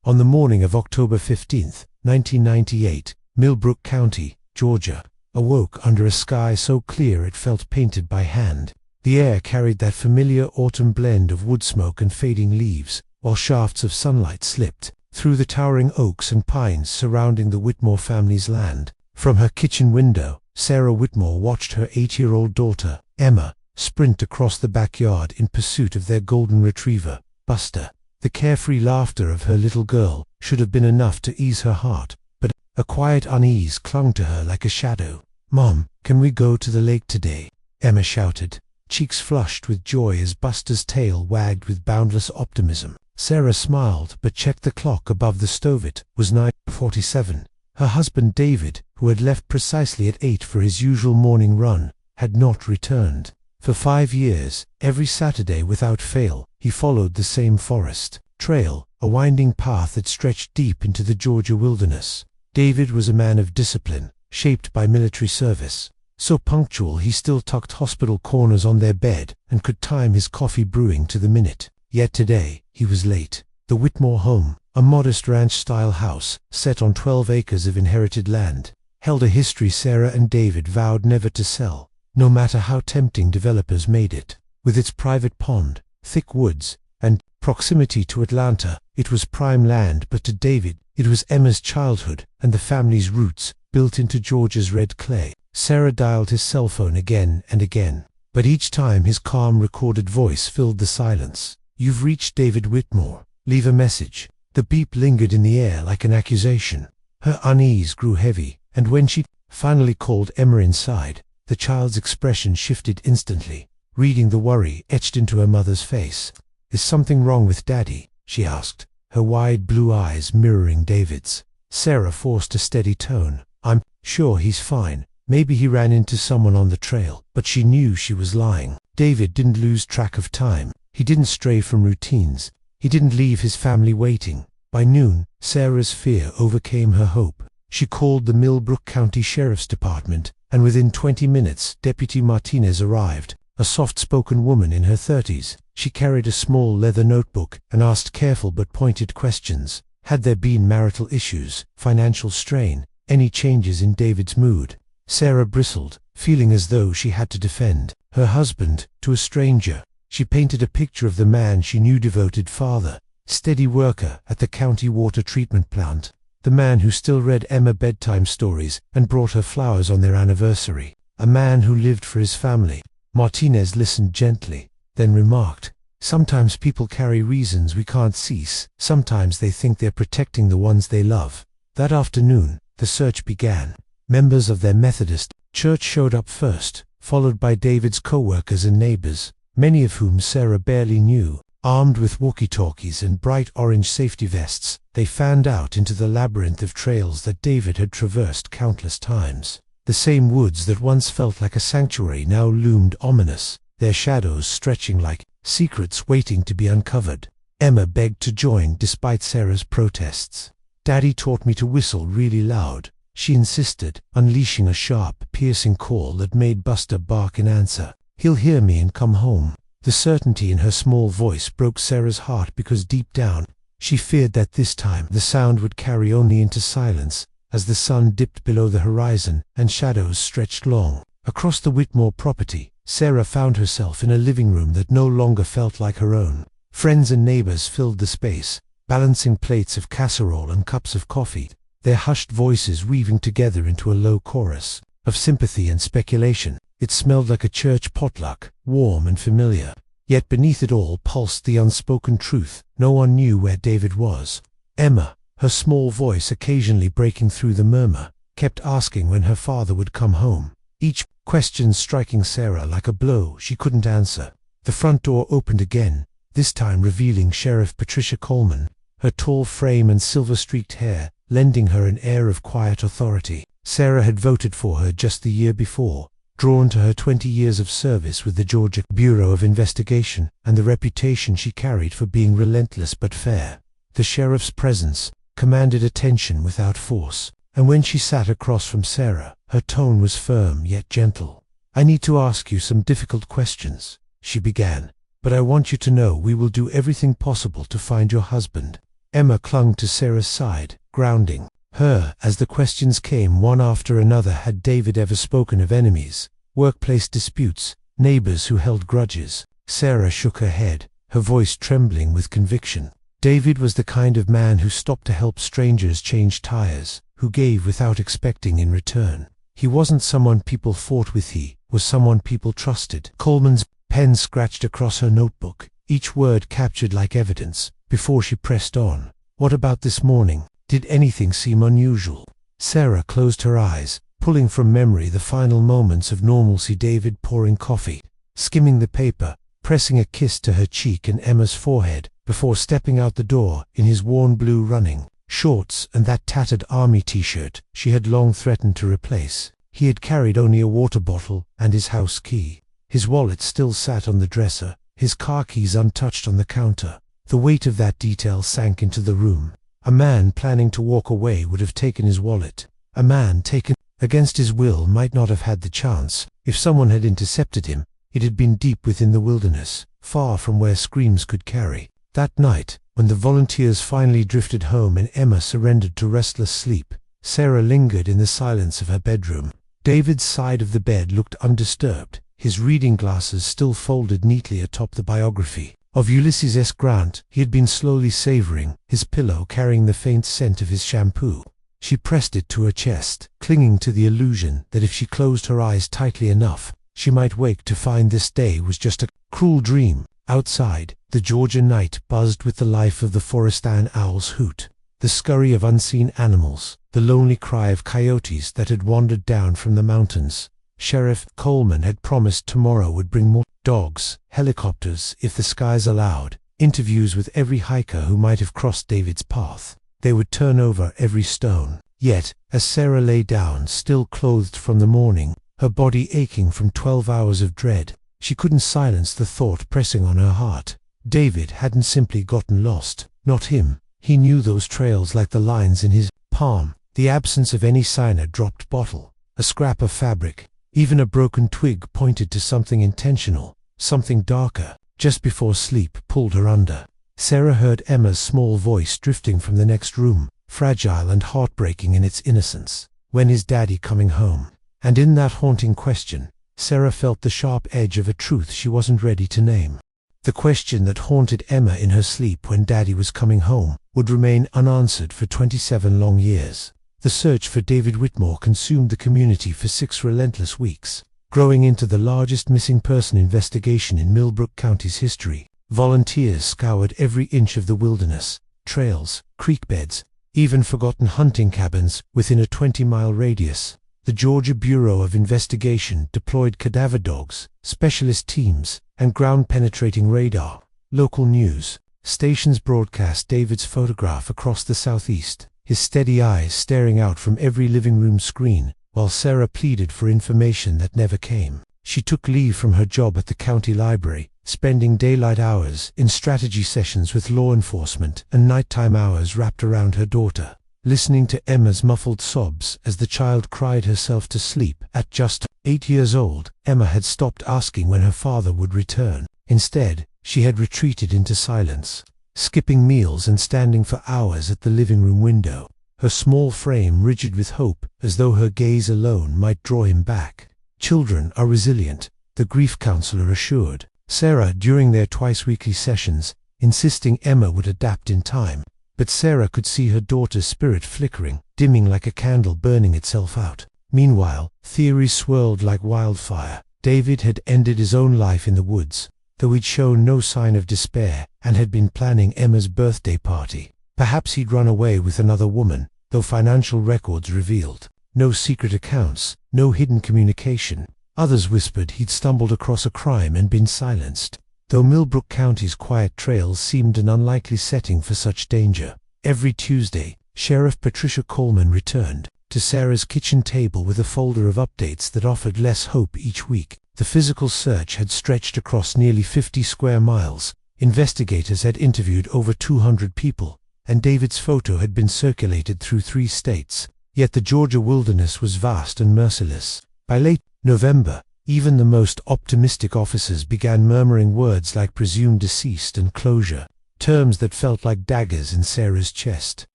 On the morning of October 15, 1998, Milbrook County, Georgia, awoke under a sky so clear it felt painted by hand. The air carried that familiar autumn blend of wood smoke and fading leaves, while shafts of sunlight slipped through the towering oaks and pines surrounding the Witmore family's land. From her kitchen window, Sarah Witmore watched her 8-year-old daughter, Emma, sprint across the backyard in pursuit of their golden retriever, Buster. The carefree laughter of her little girl should have been enough to ease her heart, but a quiet unease clung to her like a shadow. "Mom, can we go to the lake today?" Emma shouted, cheeks flushed with joy as Buster's tail wagged with boundless optimism. Sarah smiled but checked the clock above the stove. It was 9:47. Her husband David, who had left precisely at 8 for his usual morning run, had not returned. For 5 years, every Saturday without fail, he followed the same forest trail, a winding path that stretched deep into the Georgia wilderness. David was a man of discipline, shaped by military service. So punctual he still tucked hospital corners on their bed and could time his coffee brewing to the minute. Yet today, he was late. The Witmore home, a modest ranch-style house set on 12 acres of inherited land, held a history Sarah and David vowed never to sell, no matter how tempting developers made it. With its private pond, thick woods, and proximity to Atlanta, it was prime land, but to David, it was Emma's childhood and the family's roots built into Georgia's red clay. Sarah dialed his cell phone again and again, but each time his calm recorded voice filled the silence. "You've reached David Witmore. Leave a message." The beep lingered in the air like an accusation. Her unease grew heavy, and when she finally called Emma inside, the child's expression shifted instantly, reading the worry etched into her mother's face. "Is something wrong with Daddy?" she asked, her wide blue eyes mirroring David's. Sarah forced a steady tone. "I'm sure he's fine. Maybe he ran into someone on the trail." But she knew she was lying. David didn't lose track of time. He didn't stray from routines. He didn't leave his family waiting. By noon, Sarah's fear overcame her hope. She called the Milbrook County Sheriff's Department, and within 20 minutes, Deputy Martinez arrived, a soft-spoken woman in her 30s. She carried a small leather notebook and asked careful but pointed questions. Had there been marital issues, financial strain, any changes in David's mood? Sarah bristled, feeling as though she had to defend her husband to a stranger. She painted a picture of the man she knew, devoted father, steady worker at the county water treatment plant, the man who still read Emma bedtime stories and brought her flowers on their anniversary, a man who lived for his family. Martinez listened gently, then remarked, "Sometimes people carry reasons we can't cease. Sometimes they think they're protecting the ones they love." That afternoon, the search began. Members of their Methodist church showed up first, followed by David's co-workers and neighbors, many of whom Sarah barely knew. Armed with walkie-talkies and bright orange safety vests, they fanned out into the labyrinth of trails that David had traversed countless times. The same woods that once felt like a sanctuary now loomed ominous, their shadows stretching like secrets waiting to be uncovered. Emma begged to join despite Sarah's protests. "Daddy taught me to whistle really loud," she insisted, unleashing a sharp, piercing call that made Buster bark in answer. "He'll hear me and come home." The certainty in her small voice broke Sarah's heart because deep down, she feared that this time the sound would carry only into silence as the sun dipped below the horizon and shadows stretched long. Across the Witmore property, Sarah found herself in a living room that no longer felt like her own. Friends and neighbors filled the space, balancing plates of casserole and cups of coffee, their hushed voices weaving together into a low chorus of sympathy and speculation. It smelled like a church potluck, warm and familiar. Yet beneath it all pulsed the unspoken truth. No one knew where David was. Emma, her small voice occasionally breaking through the murmur, kept asking when her father would come home, each question striking Sarah like a blow she couldn't answer. The front door opened again, this time revealing Sheriff Patricia Coleman, her tall frame and silver-streaked hair lending her an air of quiet authority. Sarah had voted for her just the year before, drawn to her 20 years of service with the Georgia Bureau of Investigation and the reputation she carried for being relentless but fair. The sheriff's presence commanded attention without force, and when she sat across from Sarah, her tone was firm yet gentle. "I need to ask you some difficult questions," she began, "but I want you to know we will do everything possible to find your husband." Emma clung to Sarah's side, grounding her as the questions came one after another. Had David ever spoken of enemies, workplace disputes, neighbors who held grudges? Sarah shook her head, her voice trembling with conviction. David was the kind of man who stopped to help strangers change tires, who gave without expecting in return. He wasn't someone people fought with, he was someone people trusted. Coleman's pen scratched across her notebook, each word captured like evidence, before she pressed on. What about this morning? Did anything seem unusual? Sarah closed her eyes, pulling from memory the final moments of normalcy. David pouring coffee, skimming the paper, pressing a kiss to her cheek and Emma's forehead, before stepping out the door in his worn blue running shorts and that tattered army t-shirt she had long threatened to replace. He had carried only a water bottle and his house key. His wallet still sat on the dresser, his car keys untouched on the counter. The weight of that detail sank into the room. A man planning to walk away would have taken his wallet. A man taken against his will might not have had the chance. If someone had intercepted him, it had been deep within the wilderness, far from where screams could carry. That night, when the volunteers finally drifted home and Emma surrendered to restless sleep, Sarah lingered in the silence of her bedroom. David's side of the bed looked undisturbed, his reading glasses still folded neatly atop the biography of Ulysses S. Grant he had been slowly savoring, his pillow carrying the faint scent of his shampoo. She pressed it to her chest, clinging to the illusion that if she closed her eyes tightly enough, she might wake to find this day was just a cruel dream. Outside, the Georgia night buzzed with the life of the forest. An owl's hoot, the scurry of unseen animals, the lonely cry of coyotes that had wandered down from the mountains. Sheriff Coleman had promised tomorrow would bring more dogs, helicopters if the skies allowed, interviews with every hiker who might have crossed David's path. They would turn over every stone. Yet, as Sarah lay down, still clothed from the morning, her body aching from 12 hours of dread, she couldn't silence the thought pressing on her heart. David hadn't simply gotten lost. Not him. He knew those trails like the lines in his palm, the absence of any sign. A dropped bottle, a scrap of fabric, even a broken twig pointed to something intentional, something darker. Just before sleep pulled her under, Sarah heard Emma's small voice drifting from the next room, fragile and heartbreaking in its innocence. When is Daddy coming home? And in that haunting question, Sarah felt the sharp edge of a truth she wasn't ready to name. The question that haunted Emma in her sleep, when Daddy was coming home, would remain unanswered for 27 long years. The search for David Witmore consumed the community for 6 relentless weeks, growing into the largest missing person investigation in Milbrook County's history. Volunteers scoured every inch of the wilderness, trails, creek beds, even forgotten hunting cabins within a 20-mile radius. The Georgia Bureau of Investigation deployed cadaver dogs, specialist teams, and ground-penetrating radar. Local news stations broadcast David's photograph across the southeast, his steady eyes staring out from every living room screen, while Sarah pleaded for information that never came. She took leave from her job at the county library, spending daylight hours in strategy sessions with law enforcement and nighttime hours wrapped around her daughter, listening to Emma's muffled sobs as the child cried herself to sleep. At just 8 years old, Emma had stopped asking when her father would return. Instead, she had retreated into silence, skipping meals and standing for hours at the living room window, her small frame rigid with hope, as though her gaze alone might draw him back. Children are resilient, the grief counselor assured Sarah during their twice-weekly sessions, insisting Emma would adapt in time. But Sarah could see her daughter's spirit flickering, dimming like a candle burning itself out. Meanwhile, theories swirled like wildfire. David had ended his own life in the woods, though he'd shown no sign of despair, and had been planning Emma's birthday party. Perhaps he'd run away with another woman, though financial records revealed no secret accounts, no hidden communication. Others whispered he'd stumbled across a crime and been silenced, though Milbrook County's quiet trails seemed an unlikely setting for such danger. Every Tuesday, Sheriff Patricia Coleman returned to Sarah's kitchen table with a folder of updates that offered less hope each week. The physical search had stretched across nearly 50 square miles. Investigators had interviewed over 200 people, and David's photo had been circulated through 3 states. Yet the Georgia wilderness was vast and merciless. By late November, even the most optimistic officers began murmuring words like presumed deceased and closure. terms that felt like daggers in Sarah's chest.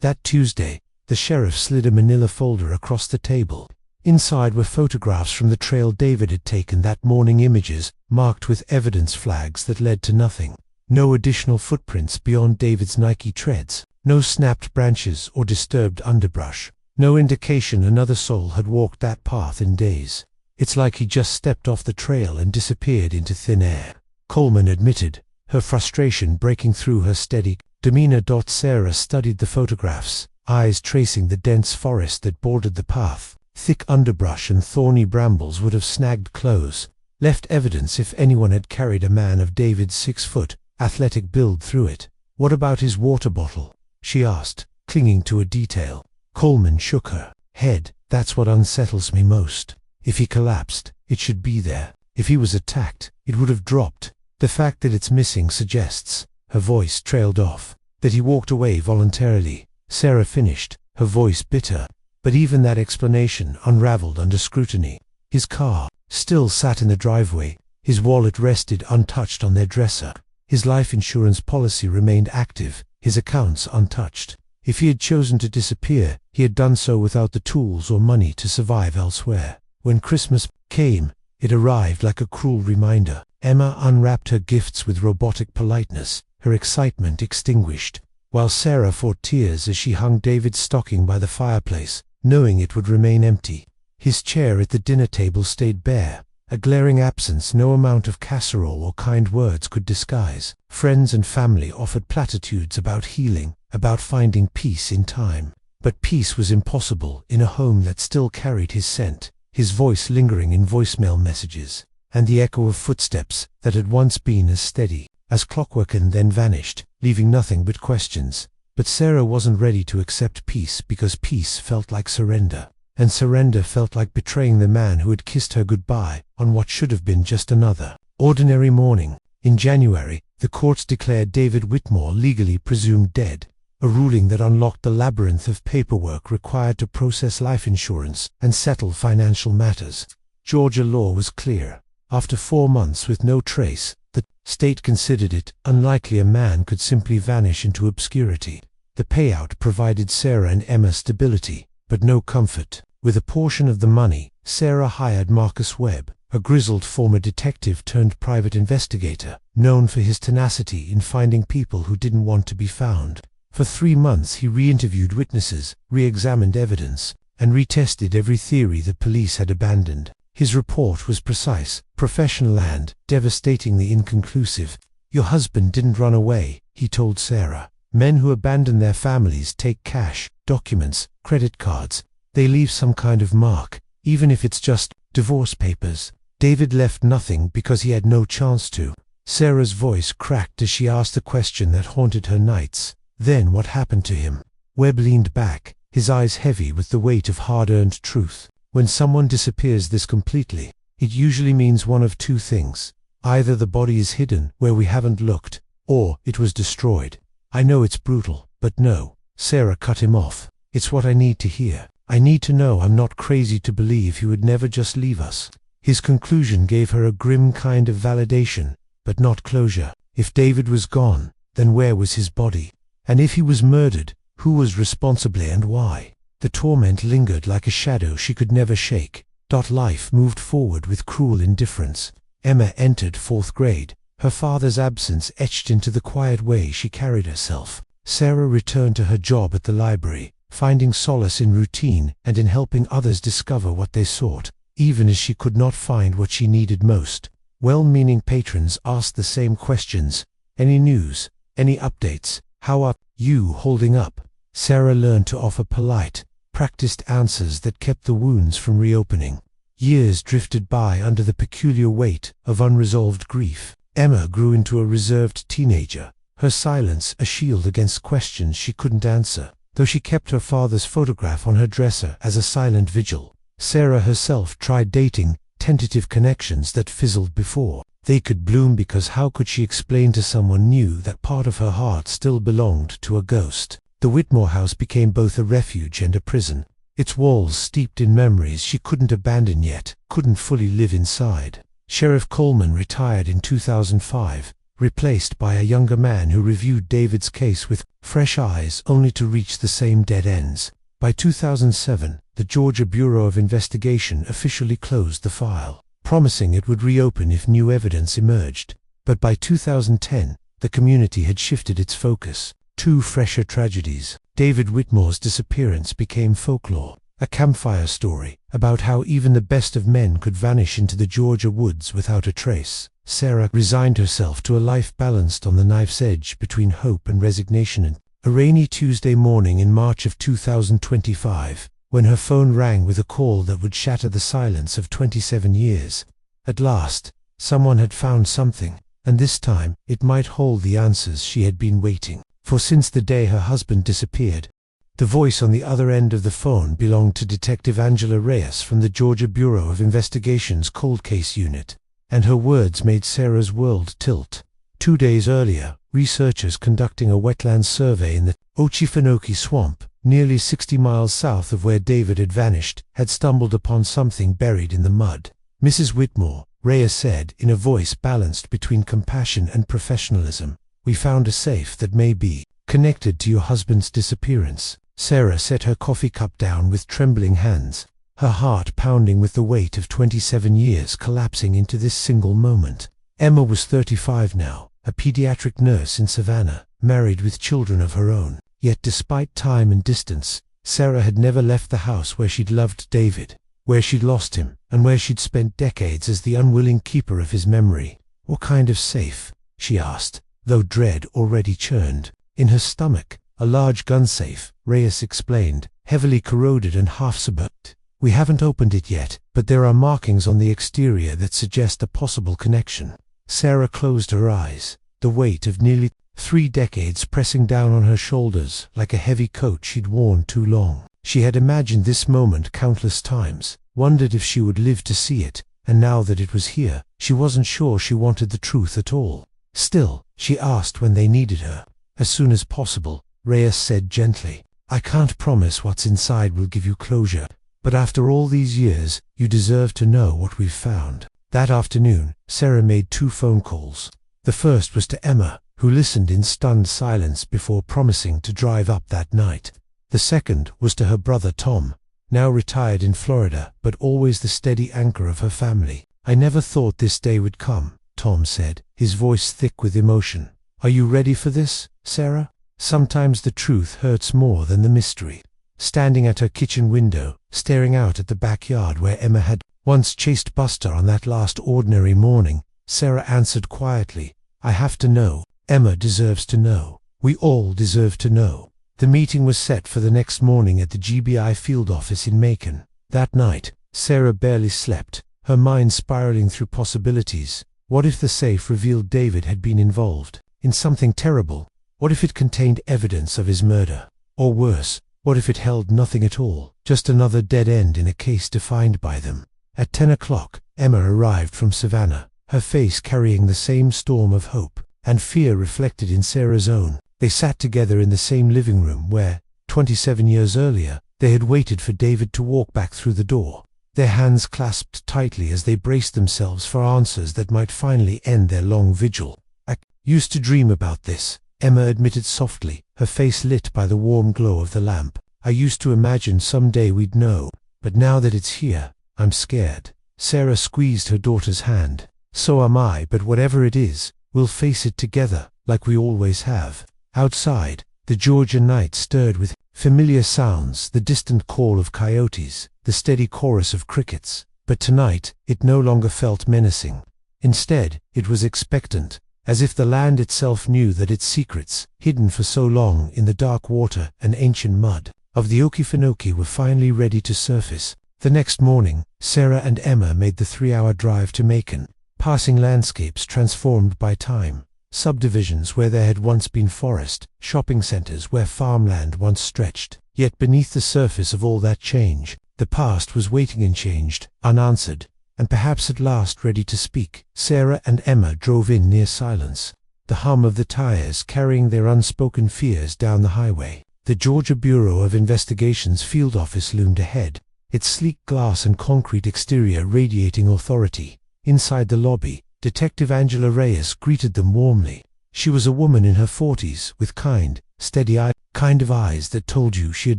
That Tuesday, the sheriff slid a manila folder across the table. Inside were photographs from the trail David had taken that morning, images marked with evidence flags that led to nothing. No additional footprints beyond David's Nike treads, no snapped branches or disturbed underbrush, no indication another soul had walked that path in days. It's like he just stepped off the trail and disappeared into thin air, Coleman admitted, her frustration breaking through her steady demeanor. Sarah studied the photographs, eyes tracing the dense forest that bordered the path. Thick underbrush and thorny brambles would have snagged clothes, left evidence if anyone had carried a man of David's 6-foot, athletic build through it. What about his water bottle? She asked, clinging to a detail. Coleman shook her head. That's what unsettles me most. If he collapsed, it should be there. If he was attacked, it would have dropped. The fact that it's missing suggests, her voice trailed off, that he walked away voluntarily. Sarah finished, her voice bitter. But even that explanation unraveled under scrutiny. His car still sat in the driveway, his wallet rested untouched on their dresser. His life insurance policy remained active, his accounts untouched. If he had chosen to disappear, he had done so without the tools or money to survive elsewhere. When Christmas came, it arrived like a cruel reminder. Emma unwrapped her gifts with robotic politeness, her excitement extinguished, while Sarah fought tears as she hung David's stocking by the fireplace, knowing it would remain empty. His chair at the dinner table stayed bare, a glaring absence no amount of casserole or kind words could disguise. Friends and family offered platitudes about healing, about finding peace in time. But peace was impossible in a home that still carried his scent, his voice lingering in voicemail messages, and the echo of footsteps that had once been as steady as clockwork and then vanished, leaving nothing but questions. But Sarah wasn't ready to accept peace because peace felt like surrender, and surrender felt like betraying the man who had kissed her goodbye on what should have been just another ordinary morning. In January, the courts declared David Witmore legally presumed dead, a ruling that unlocked the labyrinth of paperwork required to process life insurance and settle financial matters. Georgia law was clear. After 4 months with no trace, the state considered it unlikely a man could simply vanish into obscurity. The payout provided Sarah and Emma stability, but no comfort. With a portion of the money, Sarah hired Marcus Webb, a grizzled former detective turned private investigator, known for his tenacity in finding people who didn't want to be found. For 3 months he re-interviewed witnesses, re-examined evidence, and retested every theory the police had abandoned. His report was precise, professional and devastatingly inconclusive. "Your husband didn't run away," he told Sarah. "Men who abandon their families take cash, documents, credit cards. They leave some kind of mark, even if it's just divorce papers. David left nothing because he had no chance to." Sarah's voice cracked as she asked a question that haunted her nights. "Then what happened to him?" Webb leaned back, his eyes heavy with the weight of hard-earned truth. "When someone disappears this completely, it usually means one of 2 things. Either the body is hidden where we haven't looked, or it was destroyed." "I know it's brutal, but no." Sarah cut him off. "It's what I need to hear. I need to know I'm not crazy to believe he would never just leave us." His conclusion gave her a grim kind of validation, but not closure. If David was gone, then where was his body? And if he was murdered, who was responsible and why? The torment lingered like a shadow she could never shake. Life moved forward with cruel indifference. Emma entered 4th grade, her father's absence etched into the quiet way she carried herself. Sarah returned to her job at the library, finding solace in routine and in helping others discover what they sought, even as she could not find what she needed most. Well-meaning patrons asked the same questions. "Any news? Any updates? How are you holding up?" Sarah learned to offer polite, practiced answers that kept the wounds from reopening. Years drifted by under the peculiar weight of unresolved grief. Emma grew into a reserved teenager, her silence a shield against questions she couldn't answer, though she kept her father's photograph on her dresser as a silent vigil. Sarah herself tried dating, tentative connections that fizzled before they could bloom, because how could she explain to someone new that part of her heart still belonged to a ghost? The Witmore house became both a refuge and a prison, its walls steeped in memories she couldn't abandon yet couldn't fully live inside. Sheriff Coleman retired in 2005, replaced by a younger man who reviewed David's case with fresh eyes only to reach the same dead ends. By 2007, the Georgia Bureau of Investigation officially closed the file, promising it would reopen if new evidence emerged. But by 2010, the community had shifted its focus. Two fresher tragedies. David Witmore's disappearance became folklore, a campfire story about how even the best of men could vanish into the Georgia woods without a trace. Sarah resigned herself to a life balanced on the knife's edge between hope and resignation. And a rainy Tuesday morning in March of 2025, when her phone rang with a call that would shatter the silence of 27 years. At last, someone had found something, and this time it might hold the answers she had been waiting for since the day her husband disappeared. The voice on the other end of the phone belonged to Detective Angela Reyes from the Georgia Bureau of Investigation's Cold Case Unit, and her words made Sarah's world tilt. 2 days earlier, researchers conducting a wetlands survey in the Okefenokee Swamp, nearly 60 miles south of where David had vanished, had stumbled upon something buried in the mud. "Mrs. Witmore," Reyes said in a voice balanced between compassion and professionalism, "we found a safe that may be connected to your husband's disappearance." Sarah set her coffee cup down with trembling hands, her heart pounding with the weight of 27 years collapsing into this single moment. Emma was 35 now, a pediatric nurse in Savannah, married with children of her own. Yet despite time and distance, Sarah had never left the house where she'd loved David, where she'd lost him, and where she'd spent decades as the unwilling keeper of his memory. "What kind of safe?" she asked, though dread already churned in her stomach. "A large gun safe," Reyes explained, "heavily corroded and half submerged. We haven't opened it yet, but there are markings on the exterior that suggest a possible connection." Sarah closed her eyes, the weight of nearly 3 decades pressing down on her shoulders like a heavy coat she'd worn too long. She had imagined this moment countless times, wondered if she would live to see it, and now that it was here, she wasn't sure she wanted the truth at all. Still, she asked when they needed her. "As soon as possible," Reyes said gently. "I can't promise what's inside will give you closure, but after all these years, you deserve to know what we've found." That afternoon, Sarah made 2 phone calls. The first was to Emma, who listened in stunned silence before promising to drive up that night. The second was to her brother Tom, now retired in Florida, but always the steady anchor of her family. "I never thought this day would come," Tom said, his voice thick with emotion. "Are you ready for this, Sarah? Sometimes the truth hurts more than the mystery." Standing at her kitchen window, staring out at the backyard where Emma had once chased Buster on that last ordinary morning, Sarah answered quietly, "I have to know. Emma deserves to know. We all deserve to know." The meeting was set for the next morning at the GBI field office in Macon. That night, Sarah barely slept, her mind spiraling through possibilities. What if the safe revealed David had been involved in something terrible? What if it contained evidence of his murder? Or worse, what if it held nothing at all, just another dead end in a case defined by them? At 10 o'clock, Emma arrived from Savannah, her face carrying the same storm of hope and fear reflected in Sarah's own. They sat together in the same living room where, 27 years earlier, they had waited for David to walk back through the door, their hands clasped tightly as they braced themselves for answers that might finally end their long vigil. "I used to dream about this," Emma admitted softly, her face lit by the warm glow of the lamp. "I used to imagine someday we'd know, but now that it's here, I'm scared." Sarah squeezed her daughter's hand. "So am I, but whatever it is, we'll face it together, like we always have." Outside, the Georgia night stirred with familiar sounds, the distant call of coyotes, the steady chorus of crickets. But tonight, it no longer felt menacing. Instead, it was expectant, as if the land itself knew that its secrets, hidden for so long in the dark water and ancient mud of the Okefenokee, were finally ready to surface. The next morning, Sarah and Emma made the 3-hour drive to Macon, passing landscapes transformed by time, subdivisions where there had once been forest, shopping centers where farmland once stretched. Yet beneath the surface of all that change, the past was waiting unchanged, unanswered, and perhaps at last ready to speak. Sarah and Emma drove in near silence, the hum of the tires carrying their unspoken fears down the highway. The Georgia Bureau of Investigation's field office loomed ahead, its sleek glass and concrete exterior radiating authority. Inside the lobby, Detective Angela Reyes greeted them warmly. She was a woman in her 40s, with kind, steady kind of eyes that told you she had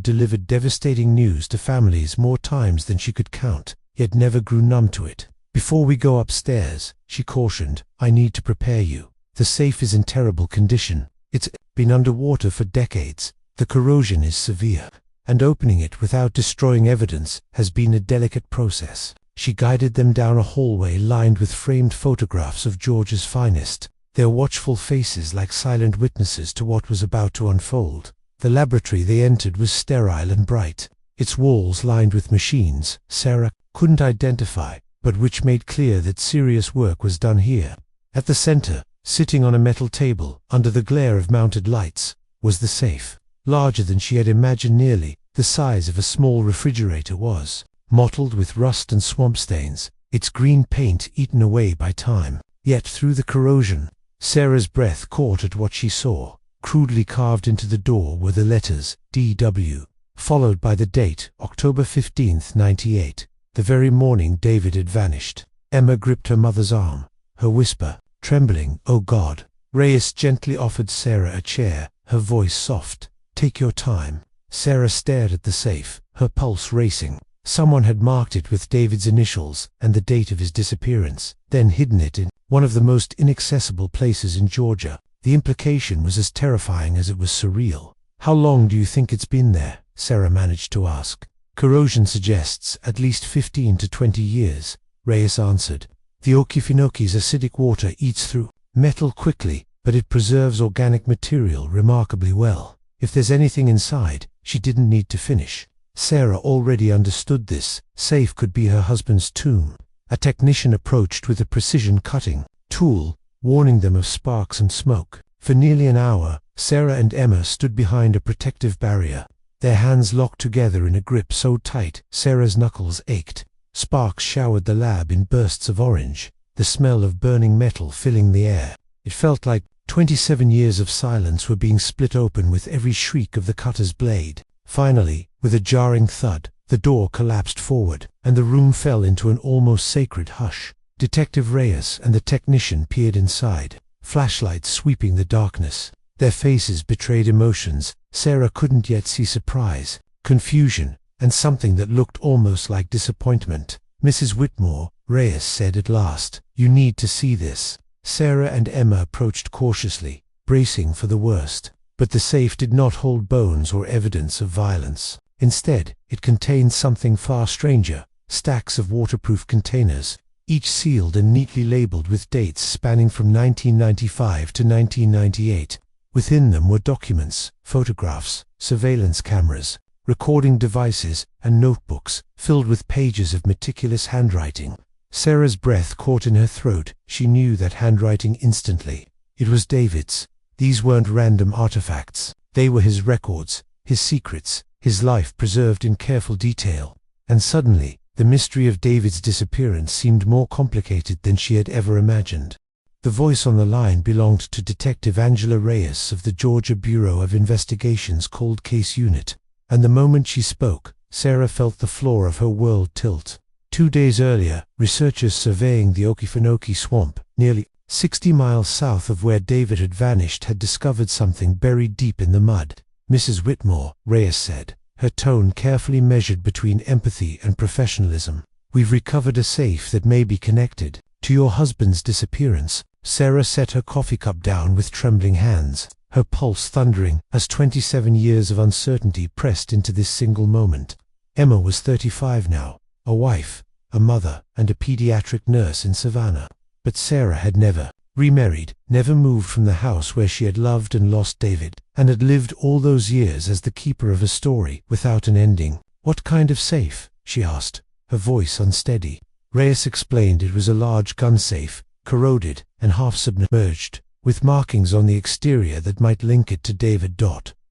delivered devastating news to families more times than she could count, yet never grew numb to it. "Before we go upstairs," she cautioned, "I need to prepare you. The safe is in terrible condition. It's been underwater for decades. The corrosion is severe, and opening it without destroying evidence has been a delicate process." She guided them down a hallway lined with framed photographs of Georgia's finest, their watchful faces like silent witnesses to what was about to unfold. The laboratory they entered was sterile and bright, its walls lined with machines Sarah couldn't identify, but which made clear that serious work was done here. At the center, sitting on a metal table, under the glare of mounted lights, was the safe. Larger than she had imagined, nearly the size of a small refrigerator, was mottled with rust and swamp stains, its green paint eaten away by time. Yet through the corrosion, Sarah's breath caught at what she saw. Crudely carved into the door were the letters D.W., followed by the date October 15th, 98, the very morning David had vanished. Emma gripped her mother's arm, her whisper trembling. "Oh God." Reyes gently offered Sarah a chair, her voice soft. "Take your time." Sarah stared at the safe, her pulse racing. Someone had marked it with David's initials and the date of his disappearance, then hidden it in one of the most inaccessible places in Georgia. The implication was as terrifying as it was surreal. "How long do you think it's been there?" Sarah managed to ask. "Corrosion suggests at least 15 to 20 years, Reyes answered. "The Okefenokee's acidic water eats through metal quickly, but it preserves organic material remarkably well. If there's anything inside," she didn't need to finish. Sarah already understood this. Safe could be her husband's tomb. A technician approached with a precision cutting tool, warning them of sparks and smoke. For nearly an hour, Sarah and Emma stood behind a protective barrier, their hands locked together in a grip so tight Sarah's knuckles ached. Sparks showered the lab in bursts of orange, the smell of burning metal filling the air. It felt like 27 years of silence were being split open with every shriek of the cutter's blade. Finally, with a jarring thud, the door collapsed forward, and the room fell into an almost sacred hush. Detective Reyes and the technician peered inside, flashlights sweeping the darkness. Their faces betrayed emotions. Sarah couldn't yet see surprise, confusion, and something that looked almost like disappointment. "Mrs. Witmore," Reyes said at last, "you need to see this." Sarah and Emma approached cautiously, bracing for the worst. But the safe did not hold bones or evidence of violence. Instead, it contained something far stranger: stacks of waterproof containers, each sealed and neatly labeled with dates spanning from 1995 to 1998. Within them were documents, photographs, surveillance cameras, recording devices, and notebooks filled with pages of meticulous handwriting. Sarah's breath caught in her throat. She knew that handwriting instantly. It was David's. These weren't random artifacts. They were his records, his secrets, his life preserved in careful detail. And suddenly, the mystery of David's disappearance seemed more complicated than she had ever imagined. The voice on the line belonged to Detective Angela Reyes of the Georgia Bureau of Investigation's Cold Case Unit, and the moment she spoke, Sarah felt the floor of her world tilt. 2 days earlier, researchers surveying the Okefenokee Swamp, nearly 60 miles south of where David had vanished, had discovered something buried deep in the mud. "Mrs. Witmore," Reyes said, her tone carefully measured between empathy and professionalism, "we've recovered a safe that may be connected to your husband's disappearance." Sarah set her coffee cup down with trembling hands, her pulse thundering as 27 years of uncertainty pressed into this single moment. Emma was 35 now, a wife, a mother, and a pediatric nurse in Savannah. But Sarah had never remarried, never moved from the house where she had loved and lost David, and had lived all those years as the keeper of a story without an ending. "What kind of safe?" she asked, her voice unsteady. Reyes explained it was a large gun safe, corroded and half submerged, with markings on the exterior that might link it to David.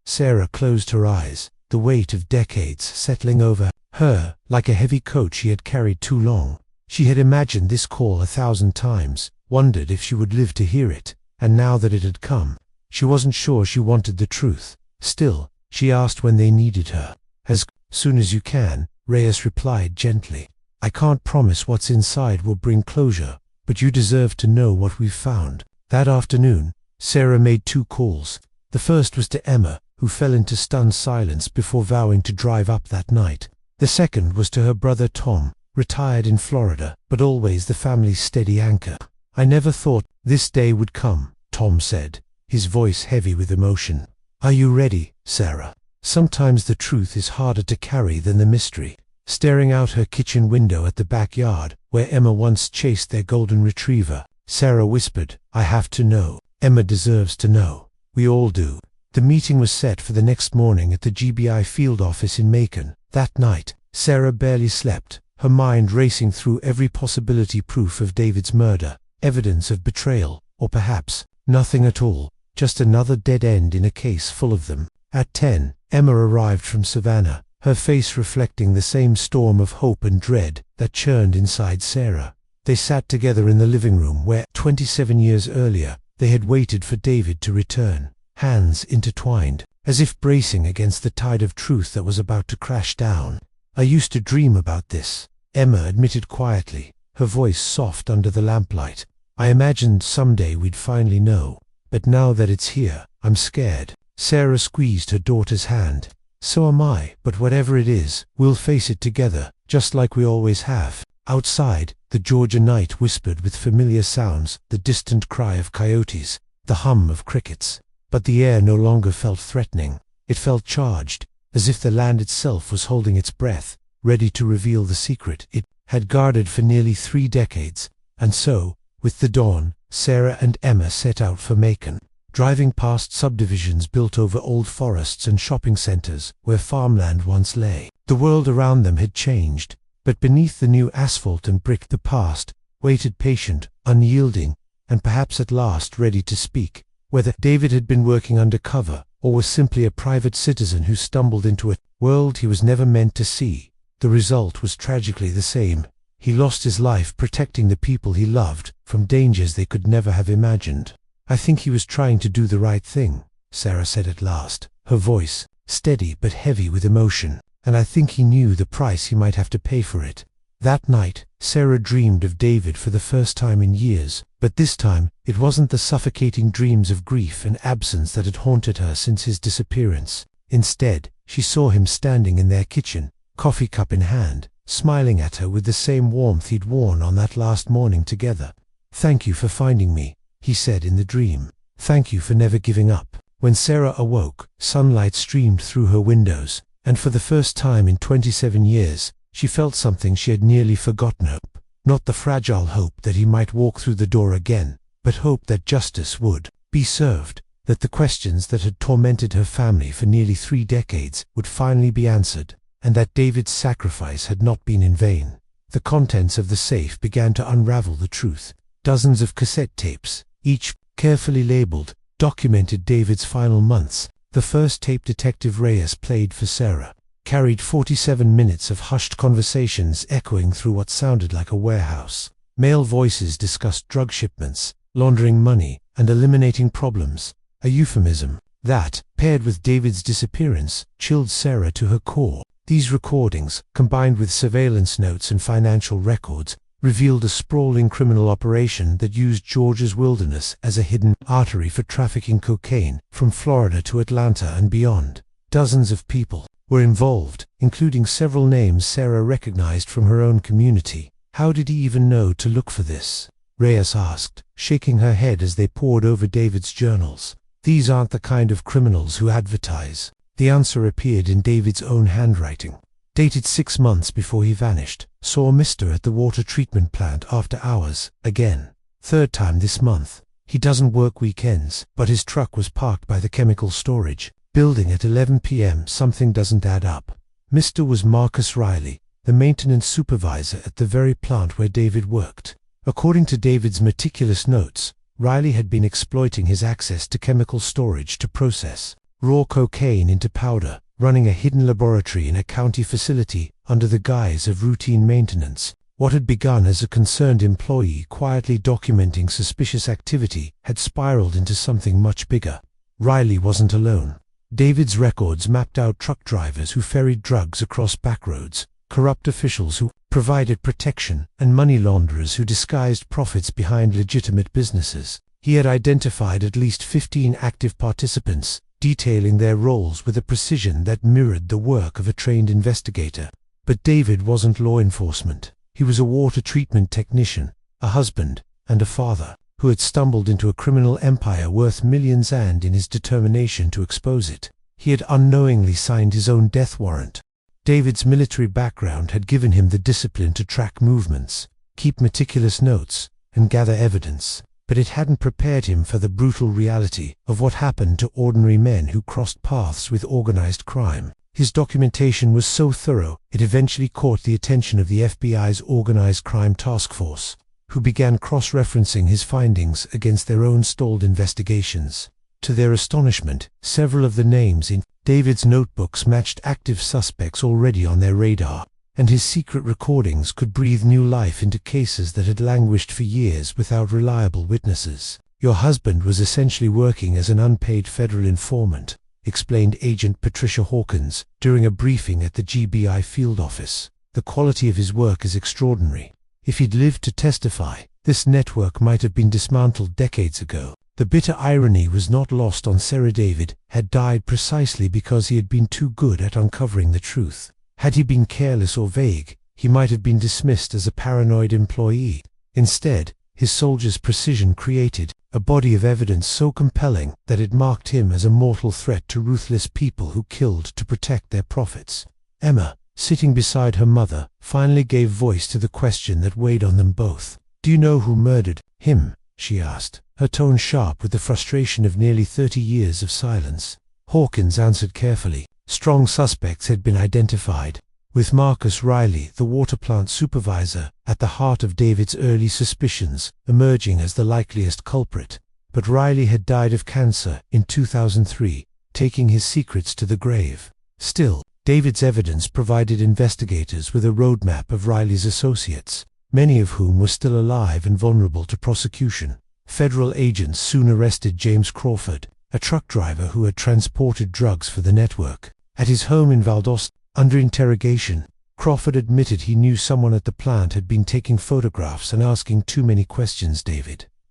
Sarah closed her eyes, the weight of decades settling over her like a heavy coat she had carried too long. She had imagined this call 1,000 times, wondered if she would live to hear it, and now that it had come, she wasn't sure she wanted the truth. Still, she asked when they needed her. "As soon as you can," Reyes replied gently. "I can't promise what's inside will bring closure, but you deserve to know what we've found." That afternoon, Sarah made 2 calls. The first was to Emma, who fell into stunned silence before vowing to drive up that night. The second was to her brother Tom, retired in Florida, but always the family's steady anchor. "I never thought this day would come," Tom said, his voice heavy with emotion. "Are you ready, Sarah?" Sometimes the truth is harder to carry than the mystery. Staring out her kitchen window at the backyard, where Emma once chased their golden retriever, Sarah whispered, "I have to know. Emma deserves to know. We all do." The meeting was set for the next morning at the GBI field office in Macon. That night, Sarah barely slept, her mind racing through every possibility: proof of David's murder, evidence of betrayal, or perhaps nothing at all, just another dead end in a case full of them. At 10, Emma arrived from Savannah, her face reflecting the same storm of hope and dread that churned inside Sarah. They sat together in the living room where, 27 years earlier, they had waited for David to return, hands intertwined, as if bracing against the tide of truth that was about to crash down. "I used to dream about this," Emma admitted quietly, her voice soft under the lamplight. "I imagined someday we'd finally know. But now that it's here, I'm scared." Sarah squeezed her daughter's hand. "So am I, but whatever it is, we'll face it together, just like we always have." Outside, the Georgia night whispered with familiar sounds, the distant cry of coyotes, the hum of crickets. But the air no longer felt threatening. It felt charged, as if the land itself was holding its breath, ready to reveal the secret it had guarded for nearly 3 decades. And so, with the dawn, Sarah and Emma set out for Macon, driving past subdivisions built over old forests and shopping centers where farmland once lay. The world around them had changed, but beneath the new asphalt and brick the past waited, patient, unyielding, and perhaps at last ready to speak. Whether David had been working undercover or was simply a private citizen who stumbled into a world he was never meant to see, the result was tragically the same. He lost his life protecting the people he loved from dangers they could never have imagined. "I think he was trying to do the right thing," Sarah said at last, her voice steady but heavy with emotion, "and I think he knew the price he might have to pay for it." That night, Sarah dreamed of David for the first time in years, but this time it wasn't the suffocating dreams of grief and absence that had haunted her since his disappearance. Instead, she saw him standing in their kitchen, coffee cup in hand, smiling at her with the same warmth he'd worn on that last morning together. "Thank you for finding me," he said in the dream. "Thank you for never giving up." When Sarah awoke, sunlight streamed through her windows, and for the first time in 27 years, she felt something she had nearly forgotten: hope. Not the fragile hope that he might walk through the door again, but hope that justice would be served, that the questions that had tormented her family for nearly 3 decades would finally be answered, and that David's sacrifice had not been in vain. The contents of the safe began to unravel the truth. Dozens of cassette tapes, each carefully labeled, documented David's final months. The first tape Detective Reyes played for Sarah carried 47 minutes of hushed conversations echoing through what sounded like a warehouse. Male voices discussed drug shipments, laundering money, and eliminating problems, a euphemism that, paired with David's disappearance, chilled Sarah to her core. These recordings, combined with surveillance notes and financial records, revealed a sprawling criminal operation that used Georgia's wilderness as a hidden artery for trafficking cocaine from Florida to Atlanta and beyond. Dozens of people were involved, including several names Sarah recognized from her own community. "How did he even know to look for this?" Reyes asked, shaking her head as they pored over David's journals. "These aren't the kind of criminals who advertise." The answer appeared in David's own handwriting. Dated 6 months before he vanished. Saw Mr. at the water treatment plant after hours, again. 3rd time this month. He doesn't work weekends, but his truck was parked by the chemical storage building at 11 p.m. Something doesn't add up. Mr. was Marcus Riley, the maintenance supervisor at the very plant where David worked. According to David's meticulous notes, Riley had been exploiting his access to chemical storage to process raw cocaine into powder, running a hidden laboratory in a county facility under the guise of routine maintenance. What had begun as a concerned employee quietly documenting suspicious activity had spiraled into something much bigger. Riley wasn't alone. David's records mapped out truck drivers who ferried drugs across back roads, corrupt officials who provided protection, and money launderers who disguised profits behind legitimate businesses. He had identified at least 15 active participants, detailing their roles with a precision that mirrored the work of a trained investigator. But David wasn't law enforcement. He was a water treatment technician, a husband, and a father, who had stumbled into a criminal empire worth millions, and in his determination to expose it, he had unknowingly signed his own death warrant. David's military background had given him the discipline to track movements, keep meticulous notes, and gather evidence, but it hadn't prepared him for the brutal reality of what happened to ordinary men who crossed paths with organized crime. His documentation was so thorough, it eventually caught the attention of the FBI's Organized Crime Task Force, who began cross-referencing his findings against their own stalled investigations. To their astonishment, several of the names in David's notebooks matched active suspects already on their radar, and his secret recordings could breathe new life into cases that had languished for years without reliable witnesses. "Your husband was essentially working as an unpaid federal informant," explained Agent Patricia Hawkins during a briefing at the GBI field office. "The quality of his work is extraordinary. If he'd lived to testify, this network might have been dismantled decades ago." The bitter irony was not lost on Sarah. David had died precisely because he had been too good at uncovering the truth. Had he been careless or vague, he might have been dismissed as a paranoid employee. Instead, his soldier's precision created a body of evidence so compelling that it marked him as a mortal threat to ruthless people who killed to protect their profits. Emma, sitting beside her mother, finally gave voice to the question that weighed on them both. "Do you know who murdered him?" she asked, her tone sharp with the frustration of nearly 30 years of silence. Hawkins answered carefully. Strong suspects had been identified, with Marcus Riley, the water plant supervisor, at the heart of David's early suspicions, emerging as the likeliest culprit. But Riley had died of cancer in 2003, taking his secrets to the grave. Still, David's evidence provided investigators with a roadmap of Riley's associates, many of whom were still alive and vulnerable to prosecution. Federal agents soon arrested James Crawford, a truck driver who had transported drugs for the network. At his home in Valdosta, under interrogation, Crawford admitted he knew someone at the plant had been taking photographs and asking too many questions.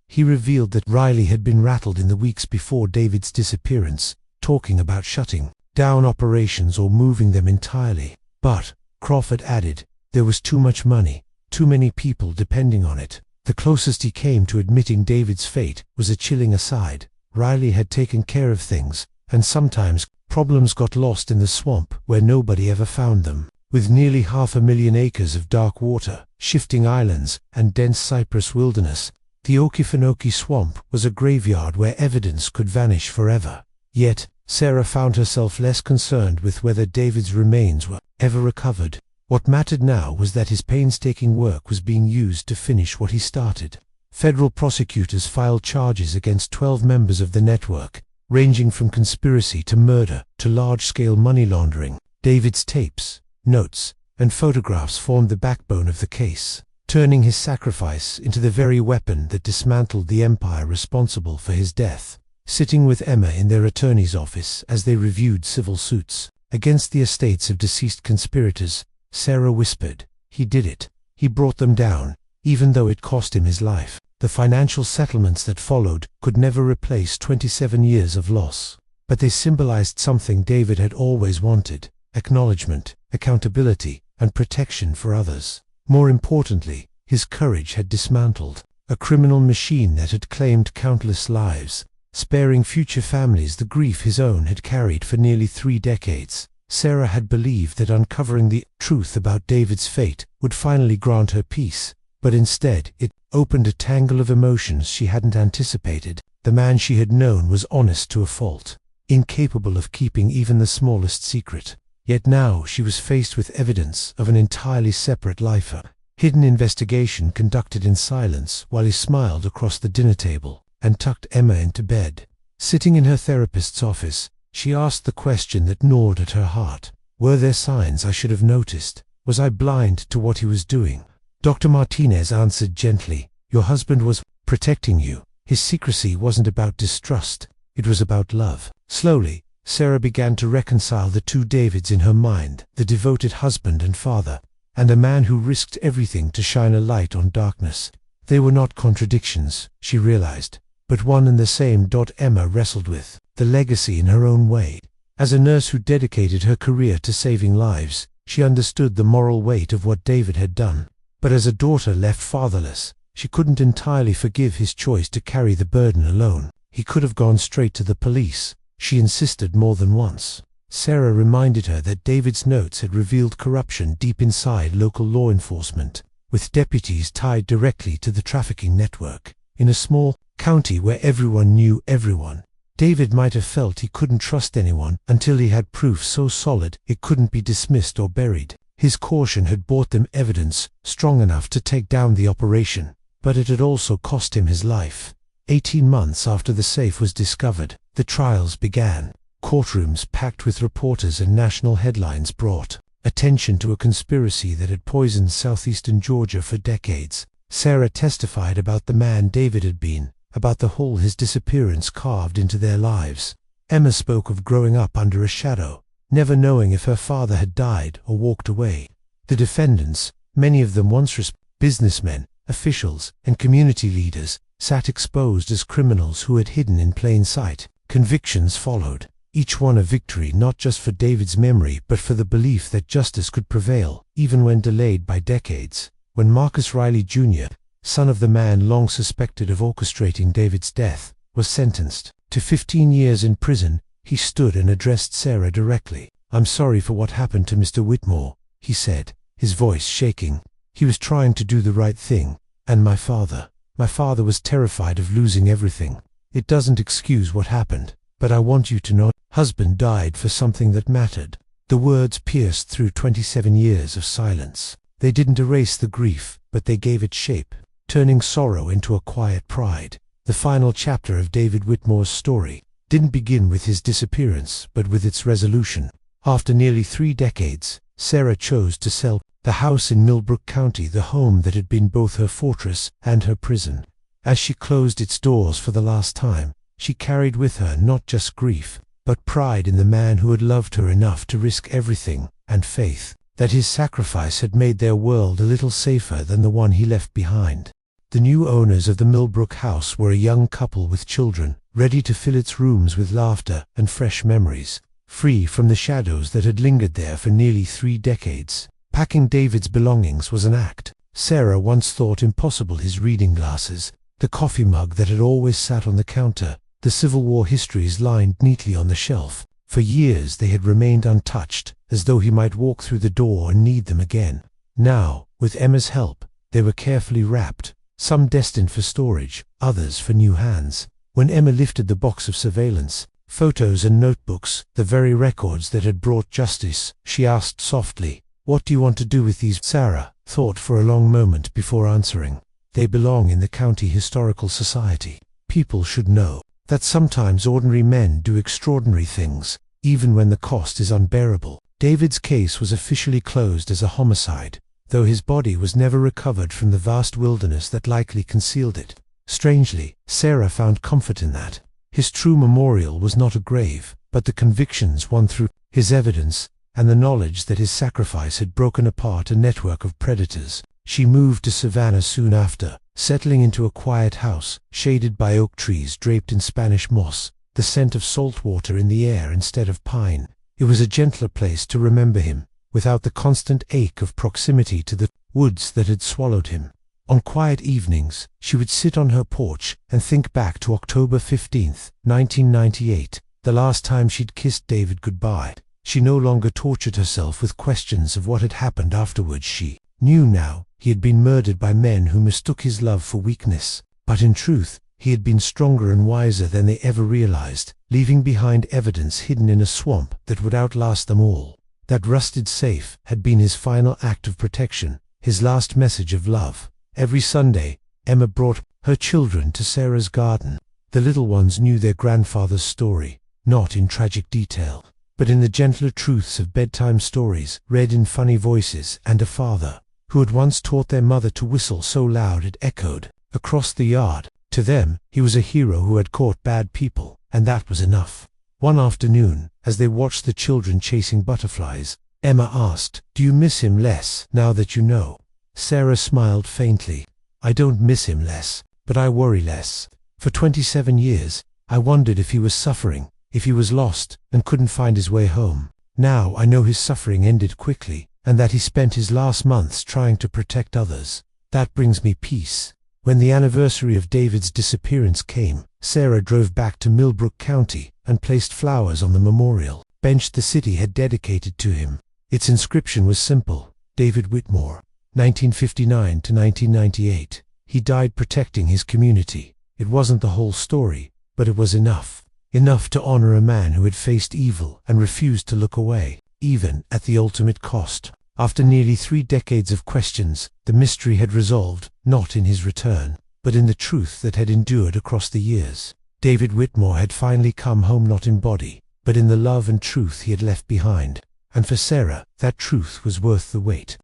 He revealed that Riley had been rattled in the weeks before David's disappearance, talking about shutting down operations or moving them entirely. But, Crawford added, there was too much money, too many people depending on it. The closest he came to admitting David's fate was a chilling aside. Riley had taken care of things, and sometimes problems got lost in the swamp where nobody ever found them. With nearly 500,000 acres of dark water, shifting islands, and dense cypress wilderness, the Okefenokee Swamp was a graveyard where evidence could vanish forever. Yet, Sarah found herself less concerned with whether David's remains were ever recovered. What mattered now was that his painstaking work was being used to finish what he started. Federal prosecutors filed charges against 12 members of the network, ranging from conspiracy to murder to large-scale money laundering. David's tapes, notes, and photographs formed the backbone of the case, turning his sacrifice into the very weapon that dismantled the empire responsible for his death. Sitting with Emma in their attorney's office as they reviewed civil suits against the estates of deceased conspirators, Sarah whispered, "He did it. He brought them down, even though it cost him his life." The financial settlements that followed could never replace 27 years of loss, but they symbolized something David had always wanted: acknowledgement, accountability, and protection for others. More importantly, his courage had dismantled a criminal machine that had claimed countless lives, sparing future families the grief his own had carried for nearly 3 decades. Sarah had believed that uncovering the truth about David's fate would finally grant her peace, but instead it opened a tangle of emotions she hadn't anticipated. The man she had known was honest to a fault, incapable of keeping even the smallest secret. Yet now she was faced with evidence of an entirely separate life, a hidden investigation conducted in silence while he smiled across the dinner table and tucked Emma into bed. Sitting in her therapist's office, she asked the question that gnawed at her heart. Were there signs I should have noticed? Was I blind to what he was doing? Dr. Martinez answered gently, "Your husband was protecting you. His secrecy wasn't about distrust, it was about love." Slowly, Sarah began to reconcile the two Davids in her mind, the devoted husband and father, and a man who risked everything to shine a light on darkness. They were not contradictions, she realized, but one and the same. Emma wrestled with the legacy in her own way. As a nurse who dedicated her career to saving lives, she understood the moral weight of what David had done. But as a daughter left fatherless, she couldn't entirely forgive his choice to carry the burden alone. He could have gone straight to the police, she insisted more than once. Sarah reminded her that David's notes had revealed corruption deep inside local law enforcement, with deputies tied directly to the trafficking network. In a small county where everyone knew everyone, David might have felt he couldn't trust anyone until he had proof so solid it couldn't be dismissed or buried. His caution had bought them evidence strong enough to take down the operation, but it had also cost him his life. 18 months after the safe was discovered, the trials began. Courtrooms packed with reporters and national headlines brought attention to a conspiracy that had poisoned southeastern Georgia for decades. Sarah testified about the man David had been, about the hole his disappearance carved into their lives. Emma spoke of growing up under a shadow, never knowing if her father had died or walked away. The defendants, many of them once businessmen, officials, and community leaders, sat exposed as criminals who had hidden in plain sight. Convictions followed, each one a victory not just for David's memory but for the belief that justice could prevail, even when delayed by decades. When Marcus Riley Jr., son of the man long suspected of orchestrating David's death, was sentenced to 15 years in prison, he stood and addressed Sarah directly. "I'm sorry for what happened to Mr. Witmore," he said, his voice shaking. "He was trying to do the right thing, and my father was terrified of losing everything. It doesn't excuse what happened, but I want you to know, husband died for something that mattered." The words pierced through 27 years of silence. They didn't erase the grief, but they gave it shape, turning sorrow into a quiet pride. The final chapter of David Witmore's story didn't begin with his disappearance, but with its resolution. After nearly 3 decades, Sarah chose to sell the house in Milbrook County, the home that had been both her fortress and her prison. As she closed its doors for the last time, she carried with her not just grief, but pride in the man who had loved her enough to risk everything, and faith that his sacrifice had made their world a little safer than the one he left behind. The new owners of the Milbrook house were a young couple with children, ready to fill its rooms with laughter and fresh memories, free from the shadows that had lingered there for nearly 3 decades. Packing David's belongings was an act Sarah once thought impossible. His reading glasses, the coffee mug that had always sat on the counter, the Civil War histories lined neatly on the shelf. For years they had remained untouched, as though he might walk through the door and need them again. Now, with Emma's help, they were carefully wrapped, some destined for storage, others for new hands. When Emma lifted the box of surveillance, photos and notebooks, the very records that had brought justice, she asked softly, "What do you want to do with these?" Sarah thought for a long moment before answering. "They belong in the County Historical Society. People should know that sometimes ordinary men do extraordinary things, even when the cost is unbearable." David's case was officially closed as a homicide, though his body was never recovered from the vast wilderness that likely concealed it. Strangely, Sarah found comfort in that. His true memorial was not a grave, but the convictions won through his evidence, and the knowledge that his sacrifice had broken apart a network of predators. She moved to Savannah soon after, settling into a quiet house, shaded by oak trees draped in Spanish moss, the scent of salt water in the air instead of pine. It was a gentler place to remember him, without the constant ache of proximity to the woods that had swallowed him. On quiet evenings, she would sit on her porch and think back to October 15th, 1998, the last time she'd kissed David goodbye. She no longer tortured herself with questions of what had happened afterwards. She knew now he had been murdered by men who mistook his love for weakness, but in truth, he had been stronger and wiser than they ever realized, leaving behind evidence hidden in a swamp that would outlast them all. That rusted safe had been his final act of protection, his last message of love. Every Sunday, Emma brought her children to Sarah's garden. The little ones knew their grandfather's story, not in tragic detail, but in the gentler truths of bedtime stories, read in funny voices, and a father who had once taught their mother to whistle so loud it echoed across the yard. To them, he was a hero who had caught bad people, and that was enough. One afternoon, as they watched the children chasing butterflies, Emma asked, "Do you miss him less now that you know?" Sarah smiled faintly. "I don't miss him less, but I worry less. For 27 years, I wondered if he was suffering, if he was lost and couldn't find his way home. Now I know his suffering ended quickly, and that he spent his last months trying to protect others. That brings me peace." When the anniversary of David's disappearance came, Sarah drove back to Milbrook County and placed flowers on the memorial bench the city had dedicated to him. Its inscription was simple: David Witmore, 1959 to 1998. He died protecting his community. It wasn't the whole story, but it was enough. Enough to honor a man who had faced evil and refused to look away, even at the ultimate cost. After nearly 3 decades of questions, the mystery had resolved, not in his return, but in the truth that had endured across the years. David Witmore had finally come home, not in body, but in the love and truth he had left behind. And for Sarah, that truth was worth the wait.